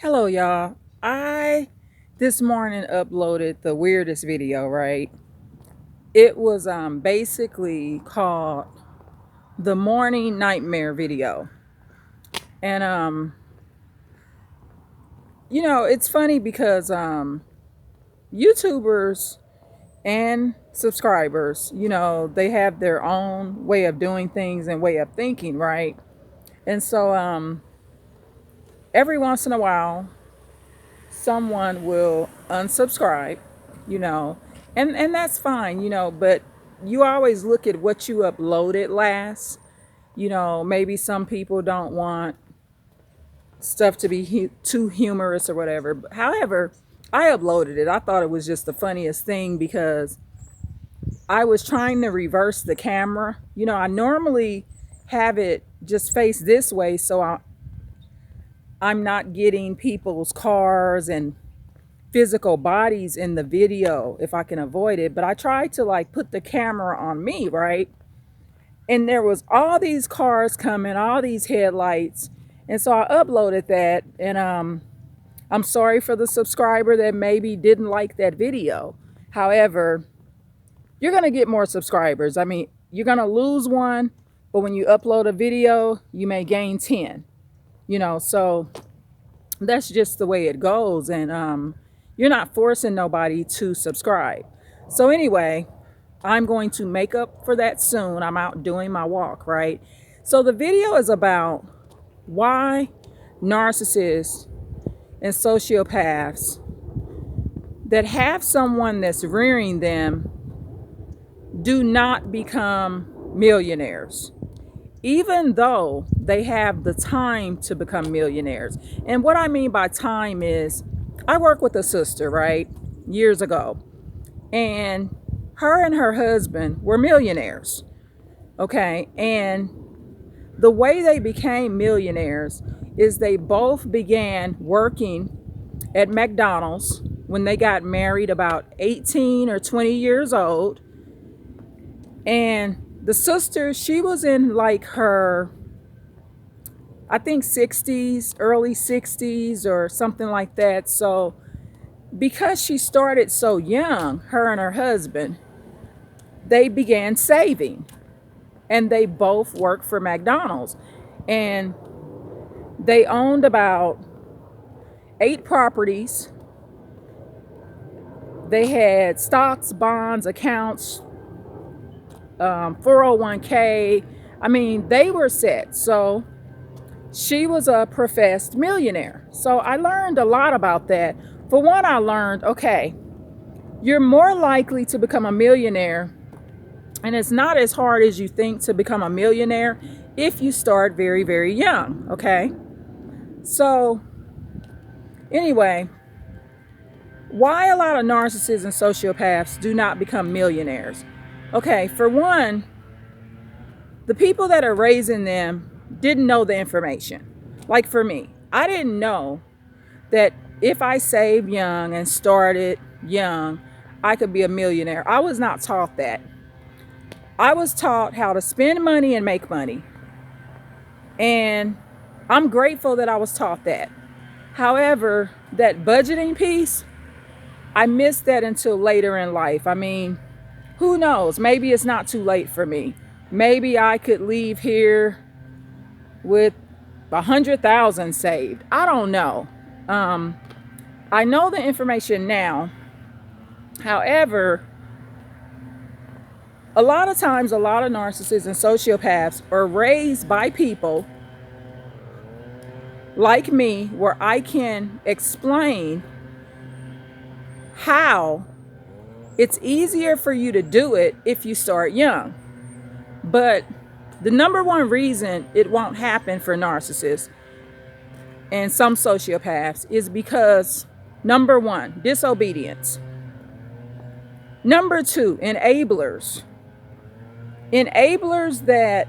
Hello, y'all. I this morning uploaded the weirdest video, right? It was basically called the morning nightmare video. And it's funny because YouTubers and subscribers, they have their own way of doing things and way of thinking, right? And so every once in a while someone will unsubscribe, you know, and that's fine, but you always look at what you uploaded last. Maybe some people don't want stuff to be too humorous or whatever. However, I uploaded it. I thought it was just the funniest thing because I was trying to reverse the camera. I normally have it just face this way so I'm not getting people's cars and physical bodies in the video if I can avoid it. But I tried to like put the camera on me, right? And there was all these cars coming, all these headlights. And so I uploaded that. And I'm sorry for the subscriber that maybe didn't like that video. However, you're going to get more subscribers. I mean, you're going to lose one, but when you upload a video, you may gain 10. So that's just the way it goes. And you're not forcing nobody to subscribe. So anyway, I'm going to make up for that soon. I'm out doing my walk, right? So the video is about why narcissists and sociopaths that have someone that's rearing them do not become millionaires, even though they have the time to become millionaires. And what I mean by time is, I work with a sister, right? Years ago. And her husband were millionaires. Okay. And the way they became millionaires is they both began working at McDonald's when they got married about 18 or 20 years old. And the sister, she was in like her, I think 60s, early 60s or something like that. So because she started so young, her and her husband, they began saving. And they both worked for McDonald's. And they owned about 8 properties. They had stocks, bonds, accounts, 401k. I mean, they were set. So she was a professed millionaire. So I learned a lot about that. For one, I learned, okay, you're more likely to become a millionaire, and it's not as hard as you think to become a millionaire if you start very, very young, okay? So anyway, why a lot of narcissists and sociopaths do not become millionaires? Okay, for one, the people that are raising them didn't know the information. Like for me, I didn't know that if I saved young and started young, I could be a millionaire. I was not taught that. I was taught how to spend money and make money. And I'm grateful that I was taught that. However, that budgeting piece, I missed that until later in life. I mean, who knows? Maybe it's not too late for me. Maybe I could leave here with 100,000 saved. I don't know. I know the information now. However, a lot of times, a lot of narcissists and sociopaths are raised by people like me, where I can explain how it's easier for you to do it if you start young. But the number one reason it won't happen for narcissists and some sociopaths is because, number one, disobedience. Number two, enablers. Enablers that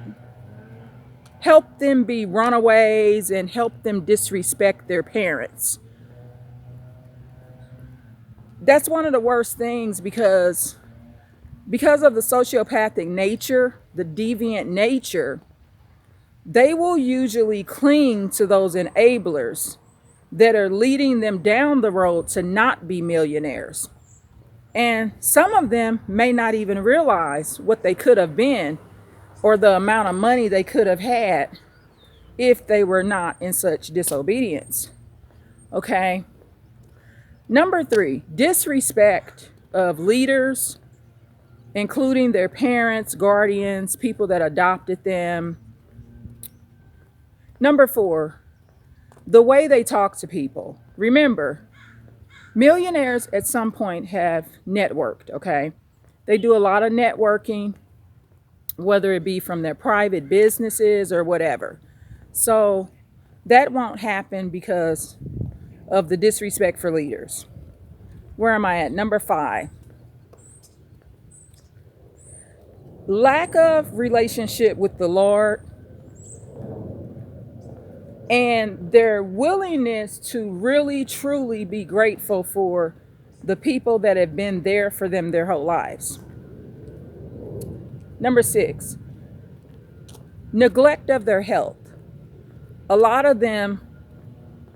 help them be runaways and help them disrespect their parents. That's one of the worst things because of the sociopathic nature, the deviant nature, they will usually cling to those enablers that are leading them down the road to not be millionaires. And some of them may not even realize what they could have been or the amount of money they could have had if they were not in such disobedience. Okay. Number 3, disrespect of leaders, including their parents, guardians, people that adopted them. Number 4, the way they talk to people. Remember, millionaires at some point have networked, okay? They do a lot of networking, whether it be from their private businesses or whatever. So that won't happen because of the disrespect for leaders. Where am I at? Number 5. Lack of relationship with the Lord and their willingness to really, truly be grateful for the people that have been there for them their whole lives. Number 6, neglect of their health. A lot of them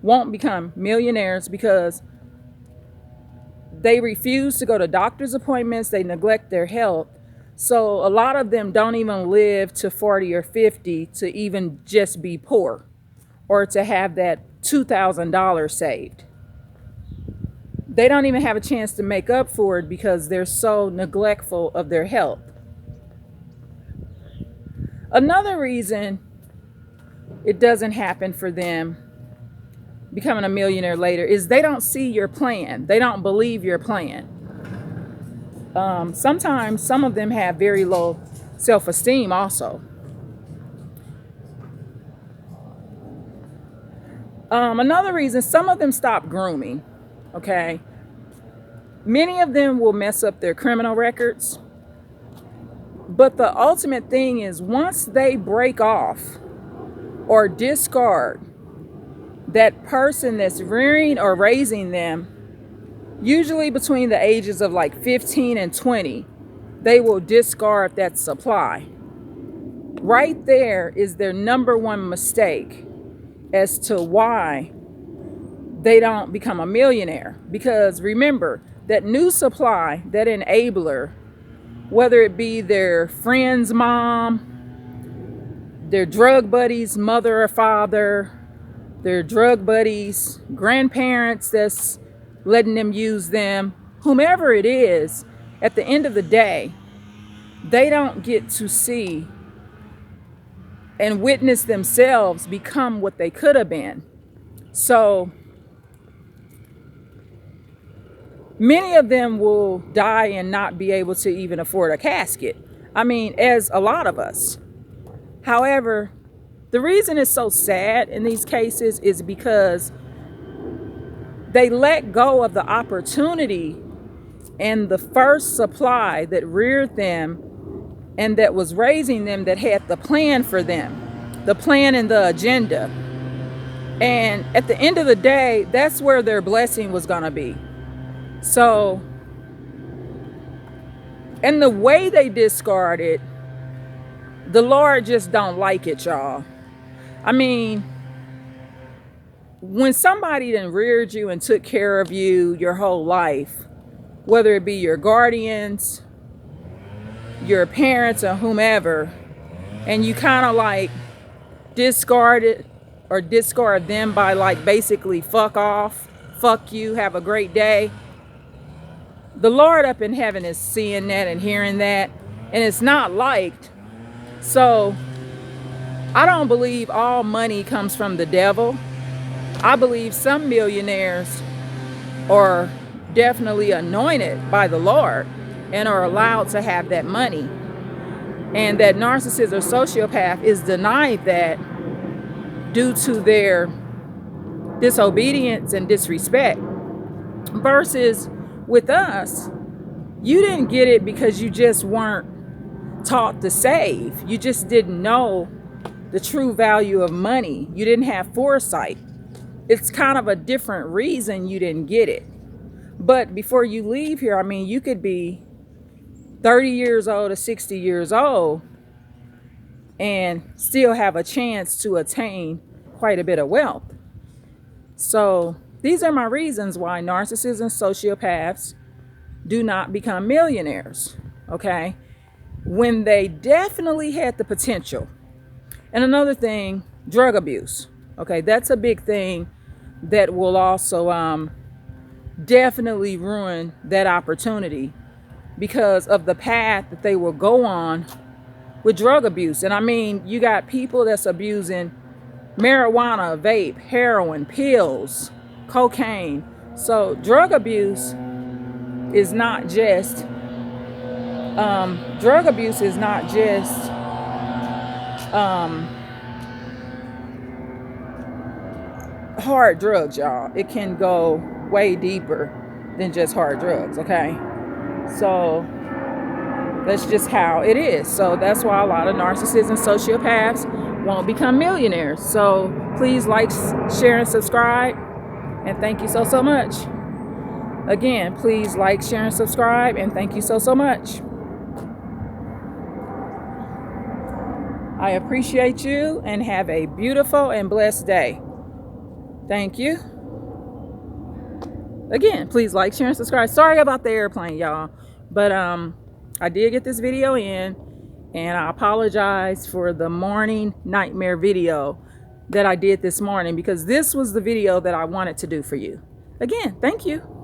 won't become millionaires because they refuse to go to doctor's appointments. They neglect their health. So a lot of them don't even live to 40 or 50 to even just be poor or to have that $2,000 saved. They don't even have a chance to make up for it because they're so neglectful of their health. Another reason it doesn't happen for them becoming a millionaire later is they don't see your plan. They don't believe your plan. Sometimes some of them have very low self-esteem also. Another reason, some of them stop grooming, okay? Many of them will mess up their criminal records. But the ultimate thing is once they break off or discard that person that's rearing or raising them, usually between the ages of like 15 and 20, they will discard that supply. Right there is their number one mistake as to why they don't become a millionaire. Because remember, that new supply, that enabler, whether it be their friend's mom, their drug buddy's mother or father, their drug buddies' grandparents that's letting them use them, whomever it is, at the end of the day, they don't get to see and witness themselves become what they could have been. So many of them will die and not be able to even afford a casket. I mean, as a lot of us. However, the reason it's so sad in these cases is because they let go of the opportunity and the first supply that reared them and that was raising them, that had the plan for them, the plan and the agenda. And at the end of the day, that's where their blessing was going to be. So, and the way they discard it, the Lord just don't like it, y'all. I mean, when somebody then reared you and took care of you your whole life, whether it be your guardians, your parents, or whomever, and you kind of like discard it or discard them by like basically fuck off, fuck you, have a great day. The Lord up in heaven is seeing that and hearing that, and it's not liked. So I don't believe all money comes from the devil. I believe some millionaires are definitely anointed by the Lord and are allowed to have that money. And that narcissist or sociopath is denied that due to their disobedience and disrespect. Versus with us, you didn't get it because you just weren't taught to save. You just didn't know the true value of money. You didn't have foresight. It's kind of a different reason you didn't get it. But before you leave here, I mean, you could be 30 years old or 60 years old and still have a chance to attain quite a bit of wealth. So these are my reasons why narcissists and sociopaths do not become millionaires, okay? When they definitely had the potential. And another thing, drug abuse. Okay, that's a big thing that will also definitely ruin that opportunity because of the path that they will go on with drug abuse. And I mean, you got people that's abusing marijuana, vape, heroin, pills, cocaine. So drug abuse is not just drug abuse is not just hard drugs, y'all. It can go way deeper than just hard drugs, okay? So that's just how it is. So that's why a lot of narcissists and sociopaths won't become millionaires. So please like, share, and subscribe. And thank you so much. Again, please like, share, and subscribe. And thank you so much. I appreciate you and have a beautiful and blessed day. Thank you. Again, please like, share, and subscribe. Sorry about the airplane, y'all. But I did get this video in, and I apologize for the morning nightmare video that I did this morning, because this was the video that I wanted to do for you. Again, thank you.